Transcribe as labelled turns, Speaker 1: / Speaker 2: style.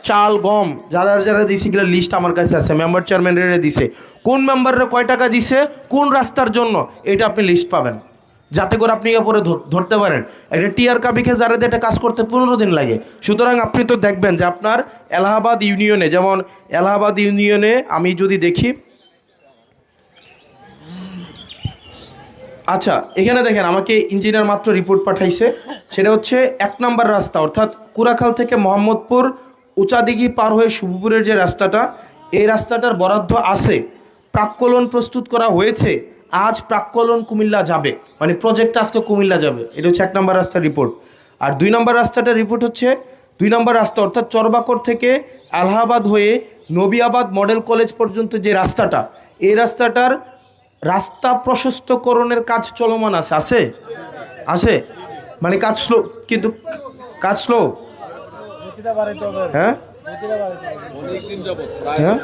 Speaker 1: চাল গম যারা যারা দিছে এগুলো লিস্ট আমার কাছে আছে, মেম্বার চেয়ারম্যানেরে দিছে, কোন মেম্বারের কয় টাকা দিছে কোন রাস্তার জন্য, এটা আপনি লিস্ট পাবেন, যাতে করে আপনি পরে ধরতে পারেন। এটা টিআর কাবিকে যারা এটা কাজ করতে 15 দিন লাগে। সুতরাং আপনি তো দেখবেন যে আপনার এলাহাবাদ ইউনিয়নে, যেমন এলাহাবাদ ইউনিয়নে আমি যদি দেখি, আচ্ছা এখানে দেখেন আমাকে ইঞ্জিনিয়ার মাত্র রিপোর্ট পাঠাইছে, সেটা হচ্ছে 1 নম্বর রাস্তা, অর্থাৎ কুড়াখাল থেকে মোহাম্মদপুর উচাদিঘি পার হয়ে শুভপুরের যে রাস্তাটা, এই রাস্তাটার বরাদ্দ আছে, প্রাক্কলন প্রস্তুত করা হয়েছে, আজ প্রাক্কলন কুমিল্লা যাবে, মানে প্রজেক্টটা আজকে কুমিল্লা যাবে। এটা হচ্ছে 1 নম্বর রাস্তার রিপোর্ট। আর 2 নম্বর রাস্তাটার রিপোর্ট হচ্ছে 2 নম্বর রাস্তা, অর্থাৎ চরবাকর থেকে আলাহাবাদ হয়ে নবিয়াবাদ মডেল কলেজ পর্যন্ত যে রাস্তাটা, এই রাস্তাটার রাস্তা প্রশস্তকরণের কাজ চলমান আছে, আছে আছে, মানে কাজ স্লো, কিন্তু কাজ স্লো। হ্যাঁ হ্যাঁ।